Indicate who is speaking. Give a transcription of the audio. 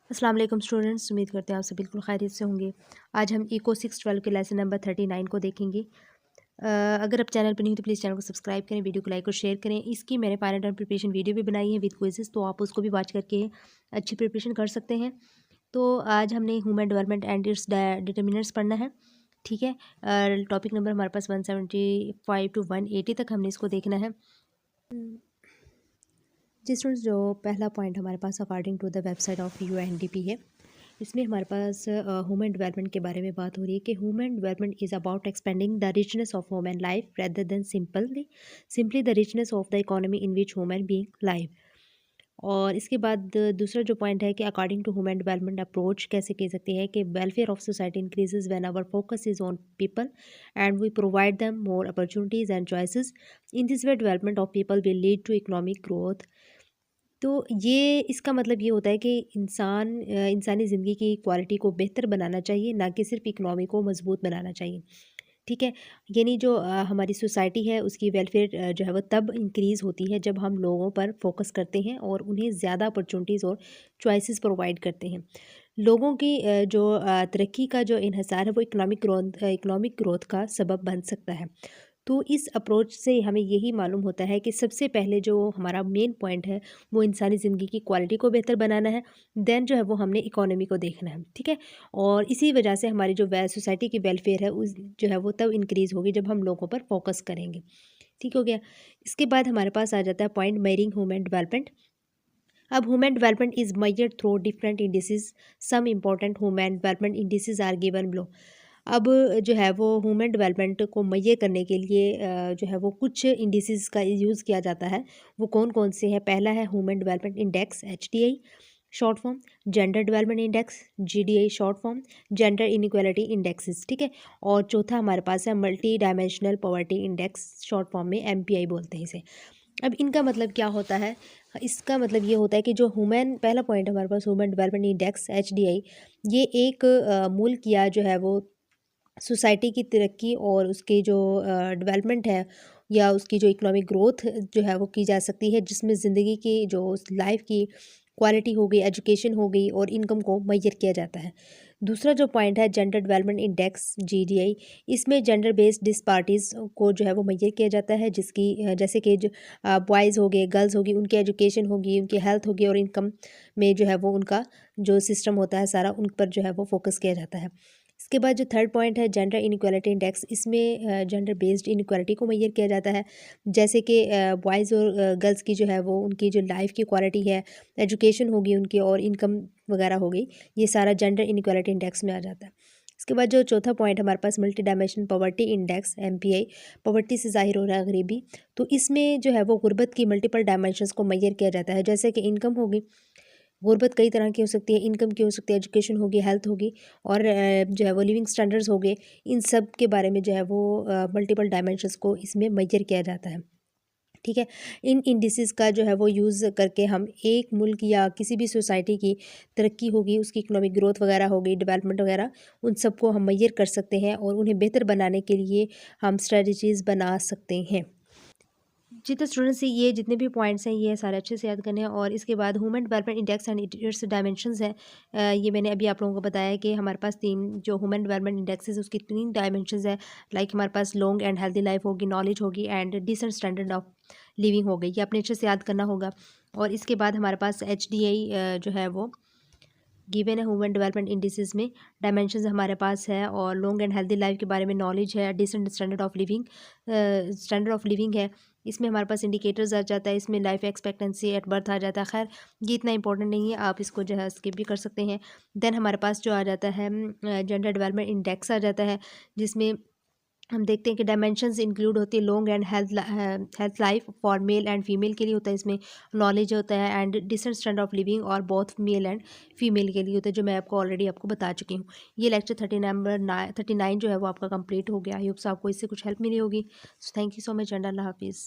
Speaker 1: अस्सलाम वालेकुम स्टूडेंट्स, उम्मीद करते हैं आप सब बिल्कुल खैरियत से होंगे। आज हम इको 612 के लेसन नंबर 39 को देखेंगे। अगर आप चैनल पर नहीं हो तो प्लीज़ चैनल को सब्सक्राइब करें, वीडियो को लाइक और शेयर करें। इसकी मैंने फाइनल टर्म प्रिपरेशन वीडियो भी बनाई है विद क्विज़ेस, तो आप उसको भी वॉच करके अच्छी प्रिपरेशन कर सकते हैं। तो आज हमने human development and it's determinants पढ़ना है, ठीक है। टॉपिक नंबर हमारे पास 175 टू 180 तक हमने इसको देखना है। जी स्टूडेंट्स, जो पहला पॉइंट हमारे पास according to the website of UNDP है, इसमें हमारे पास ह्यूमन डेवलपमेंट के बारे में बात हो रही है कि human development is about expanding the richness of human life rather than simply the richness of the economy in which human being live. और इसके बाद दूसरा जो पॉइंट है कि according to human development approach कैसे कह सकते हैं कि welfare of society increases when our focus is on people and we provide them more opportunities and choices. In this way development of people will lead to economic growth. तो ये इसका मतलब ये होता है कि इंसानी ज़िंदगी की क्वालिटी को बेहतर बनाना चाहिए, ना कि सिर्फ इकनॉमी को मजबूत बनाना चाहिए, ठीक है। यानी जो हमारी सोसाइटी है उसकी वेलफेयर जो है वो तब इंक्रीज़ होती है जब हम लोगों पर फोकस करते हैं और उन्हें ज़्यादा अपॉर्चुनिटीज़ और चॉइसेस प्रोवाइड करते हैं। लोगों की जो तरक्की का जो इन्हिसार है वो इकोनॉमिक ग्रोथ का सबब बन सकता है। तो इस अप्रोच से हमें यही मालूम होता है कि सबसे पहले जो हमारा मेन पॉइंट है वो इंसानी ज़िंदगी की क्वालिटी को बेहतर बनाना है। देन जो है वो हमने इकोनॉमी को देखना है, ठीक है। और इसी वजह से हमारी जो सोसाइटी की वेलफेयर है उस जो है वो तब इंक्रीज़ होगी जब हम लोगों पर फोकस करेंगे, ठीक हो गया। इसके बाद हमारे पास आ जाता है पॉइंट मेयरिंग ह्यूमन डेवलपमेंट। अब human development is measured through different indices. Some important human development indices are given below. अब जो है वो ह्यूमन डेवलपमेंट को मेजर करने के लिए जो है वो कुछ इंडिसेस का यूज़ किया जाता है। वो कौन कौन से हैं? पहला है human development index, HDI short form. Gender development index, GDI short form. Gender inequality indexes, ठीक है। और चौथा हमारे पास है multi dimensional poverty index, short form में MPI बोलते हैं इसे। अब इनका मतलब क्या होता है? इसका मतलब ये होता है कि जो ह्यूमन पहला पॉइंट हमारे पास ह्यूमन डेवलपमेंट इंडेक्स, HDI, ये एक मुल्क या जो है वो सोसाइटी की तरक्की और उसकी जो डेवलपमेंट है या उसकी जो इकोनॉमिक ग्रोथ जो है वो की जा सकती है, जिसमें ज़िंदगी की जो लाइफ की क्वालिटी हो गई, एजुकेशन हो गई और इनकम को मेजर किया जाता है। दूसरा जो पॉइंट है जेंडर डेवलपमेंट इंडेक्स, GDI, इसमें जेंडर बेस्ड डिस्पार्टीज़ को जो है वो मेजर किया जाता है, जिसकी जैसे कि जो बॉयज़ हो गए, गर्ल्स होगी, उनकी एजुकेशन होगी, उनकी हेल्थ होगी और इनकम में जो है वो उनका जो सिस्टम होता है सारा उन पर जो है वो फोकस किया जाता है। इसके बाद जो थर्ड पॉइंट है जेंडर इनइक्वालिटी इंडेक्स, इसमें जेंडर बेस्ड इनइक्वालिटी को मेजर किया जाता है, जैसे कि बॉयज़ और गर्ल्स की जो है वो उनकी जो लाइफ की क्वालिटी है, एजुकेशन होगी उनकी और इनकम वगैरह हो गई, ये सारा जेंडर इनइक्वालिटी इंडेक्स में आ जाता है। इसके बाद जो चौथा पॉइंट हमारे पास multi dimension poverty index, MPI, poverty से ज़ाहिर हो रहा है गरीबी। तो इसमें जो है वो गुर्बत की मल्टीपल डायमेंशंस को मेजर किया जाता है, जैसे कि इनकम होगी, गुर्बत कई तरह की हो सकती है, इनकम की हो सकती है, एजुकेशन होगी, हेल्थ होगी और जो है वो लिविंग स्टैंडर्ड्स हो गए। इन सब के बारे में जो है वो मल्टीपल डायमेंशंस को इसमें मेजर किया जाता है, ठीक है। इन इंडिसेस का जो है वो यूज़ करके हम एक मुल्क या किसी भी सोसाइटी की तरक्की होगी, उसकी इकोनॉमिक ग्रोथ वगैरह होगी, डेवलपमेंट वगैरह, उन सबको हम मेजर कर सकते हैं और उन्हें बेहतर बनाने के लिए हम स्ट्रेटजीज़ बना सकते हैं। जी, तो स्टूडेंट्स ये जितने भी पॉइंट्स हैं ये सारे अच्छे से याद करने हैं। और इसके बाद human development index and it's dimensions है। ये मैंने अभी आप लोगों को बताया है कि हमारे पास तीन जो ह्यूमन डेवलपमेंट इंडेक्स है उसकी तीन डायमेंशंस है। लाइक हमारे पास लॉन्ग एंड हेल्दी लाइफ होगी, नॉलेज होगी and decent standard of living हो गई। ये अपने अच्छे से याद करना होगा। और इसके बाद हमारे पास HDI जो है वो गिवन है ह्यूमन डेवलपमेंट इंडिसेस में। डायमेंशंस हमारे पास है और लॉन्ग एंड हेल्दी लाइफ के बारे में नॉलेज है, डिसेंट स्टैंडर्ड ऑफ लिविंग है। इसमें हमारे पास इंडिकेटर्स आ जाता है, इसमें लाइफ एक्सपेक्टेंसी एट बर्थ आ जाता है। खैर ये इतना इंपॉर्टेंट नहीं है, आप इसको जो है स्किप भी कर सकते हैं। देन हमारे पास जो आ जाता है जेंडर डेवलपमेंट इंडेक्स आ जाता है, जिसमें हम देखते हैं कि डायमेंशंस इंक्लूड होती है long and health life for male and female के लिए होता है, इसमें नॉलेज होता है and decent standard of living और बोथ मेल एंड फीमेल के लिए होता है, जो मैं आपको ऑलरेडी आपको बता चुकी हूँ। ये लेक्चर 39 जो है वो आपका कंप्लीट हो गया। आई होप सो आपको इससे कुछ हेल्प मिली होगी। So thank you so much and अल्लाह हाफिज़।